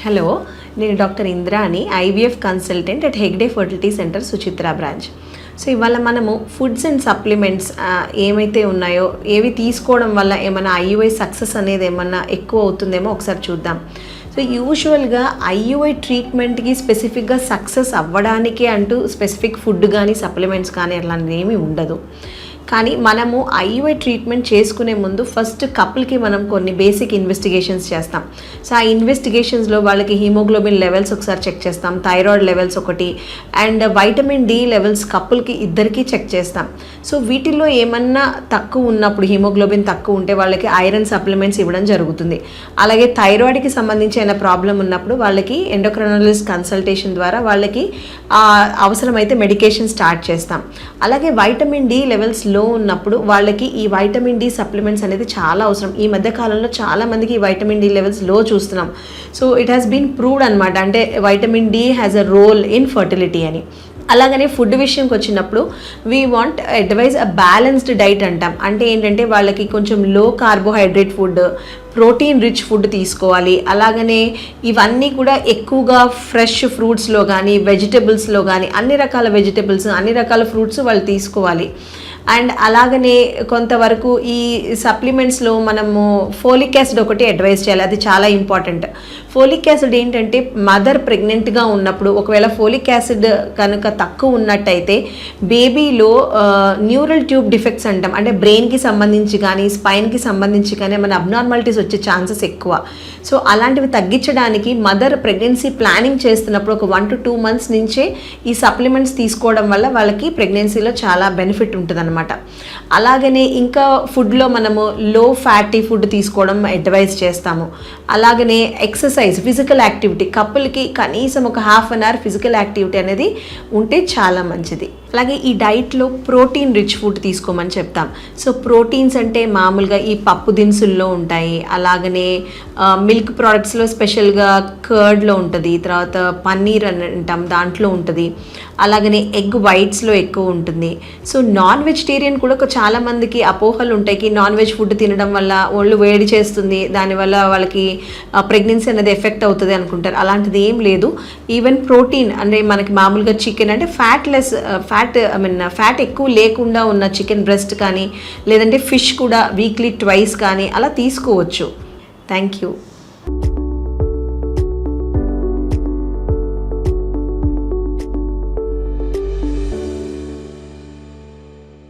Hello, నేను doctor Indrani, IVF consultant at Hegde fertility centre Suchitra branch. So ఇవాళ మనము ఫుడ్స్ అండ్ సప్లిమెంట్స్ ఏమైతే ఉన్నాయో, ఏవి తీసుకోవడం వల్ల ఏమైనా ఐయుఐ సక్సెస్ అనేది ఏమన్నా ఎక్కువ అవుతుందేమో ఒకసారి చూద్దాం. సో యూజువల్గా ఐయుఐ ట్రీట్మెంట్కి స్పెసిఫిక్గా సక్సెస్ అవ్వడానికి అంటూ స్పెసిఫిక్ ఫుడ్ కానీ సప్లిమెంట్స్ కానీ అట్లాంటివి ఏమీ ఉండదు. కానీ మనము ఐయుఐ ట్రీట్మెంట్ చేసుకునే ముందు ఫస్ట్ కపుల్కి మనం కొన్ని బేసిక్ ఇన్వెస్టిగేషన్స్ చేస్తాం. సో ఆ ఇన్వెస్టిగేషన్స్లో వాళ్ళకి హిమోగ్లోబిన్ లెవెల్స్ ఒకసారి చెక్ చేస్తాం, థైరాయిడ్ లెవెల్స్ ఒకటి, అండ్ వైటమిన్ డి లెవెల్స్ కపుల్కి ఇద్దరికి చెక్ చేస్తాం. సో వీటిల్లో ఏమన్నా తక్కువ ఉన్నప్పుడు, హిమోగ్లోబిన్ తక్కువ ఉంటే వాళ్ళకి ఐరన్ సప్లిమెంట్స్ ఇవ్వడం జరుగుతుంది. అలాగే థైరాయిడ్కి సంబంధించిన ప్రాబ్లం ఉన్నప్పుడు వాళ్ళకి ఎండోక్రైనాలజిస్ట్ కన్సల్టేషన్ ద్వారా వాళ్ళకి అవసరమైతే మెడికేషన్ స్టార్ట్ చేస్తాం. అలాగే వైటమిన్ డి లెవెల్స్ లో ఉన్నప్పుడు వాళ్ళకి ఈ వైటమిన్ డి సప్లిమెంట్స్ అనేది చాలా అవసరం. ఈ మధ్య కాలంలో చాలా మందికి ఈ వైటమిన్ డి లెవెల్స్ లో చూస్తున్నాం. So it has been proved అనమాట, అంటే vitamin D has a role in fertility అని. అలాగనే ఫుడ్ విషయంకి వచ్చినప్పుడు we want advise a balanced diet అంటాం. అంటే ఏంటంటే వాళ్ళకి కొంచెం low carbohydrate food, protein rich food తీసుకోవాలి. అలాగనే ఇవన్నీ కూడా ఎక్కువగా ఫ్రెష్ ఫ్రూట్స్లో కానీ వెజిటబుల్స్లో కానీ అన్ని రకాల వెజిటబుల్స్, అన్ని రకాల ఫ్రూట్స్ వాళ్ళు తీసుకోవాలి. అండ్ అలాగనే కొంతవరకు ఈ సప్లిమెంట్స్లో మనము ఫోలిక్ యాసిడ్ ఒకటి అడ్వైజ్ చేయాలి, అది చాలా ఇంపార్టెంట్. ఫోలిక్ యాసిడ్ ఏంటంటే మదర్ ప్రెగ్నెంట్గా ఉన్నప్పుడు ఒకవేళ ఫోలిక్ యాసిడ్ కనుక తక్కువ ఉన్నట్టయితే బేబీలో న్యూరల్ ట్యూబ్ డిఫెక్ట్స్ అంటాం, అంటే బ్రెయిన్కి సంబంధించి కానీ స్పైన్కి సంబంధించి కానీ మన అబ్నార్మాలిటీస్ వచ్చే ఛాన్సెస్ ఎక్కువ. సో అలాంటివి తగ్గించడానికి మదర్ ప్రెగ్నెన్సీ ప్లానింగ్ చేస్తున్నప్పుడు ఒక 1 to 2 months నుంచే ఈ సప్లిమెంట్స్ తీసుకోవడం వల్ల వాళ్ళకి ప్రెగ్నెన్సీలో చాలా బెనిఫిట్ ఉంటుంది అనమాట. అలాగనే ఇంకా ఫుడ్లో మనము లో ఫ్యాటీ ఫుడ్ తీసుకోవడం అడ్వైజ్ చేస్తాము. అలాగనే ఎక్సర్సైజ్, ఫిజికల్ యాక్టివిటీ, కపుల్కి కనీసం ఒక 1/2 hour ఫిజికల్ యాక్టివిటీ అనేది ఉంటే చాలా మంచిది. అలాగే ఈ డైట్లో ప్రోటీన్ రిచ్ ఫుడ్ తీసుకోమని చెప్తాం. సో ప్రోటీన్స్ అంటే మామూలుగా ఈ పప్పు దినుసుల్లో ఉంటాయి, అలాగనే మిల్క్ ప్రోడక్ట్స్లో స్పెషల్గా కర్డ్లో ఉంటుంది, తర్వాత పన్నీర్ అని అంటాం దాంట్లో ఉంటుంది, అలాగనే ఎగ్ వైట్స్లో ఎక్కువ ఉంటుంది. సో నాన్ వెజిటేరియన్ కూడా చాలామందికి అపోహలు ఉంటాయి, నాన్ వెజ్ ఫుడ్ తినడం వల్ల ఒళ్ళు వేడి చేస్తుంది, దానివల్ల వాళ్ళకి ప్రెగ్నెన్సీ అనేది ఎఫెక్ట్ అవుతుంది అనుకుంటారు. అలాంటిది ఏం లేదు. ఈవెన్ ప్రోటీన్ అంటే మనకి మామూలుగా చికెన్ అంటే ఫ్యాట్ ఎక్కువ లేకుండా ఉన్న చికెన్ బ్రెస్ట్ కానీ లేదంటే ఫిష్ కూడా వీక్లీ 2 times కానీ అలా తీసుకోవచ్చు. Thank you.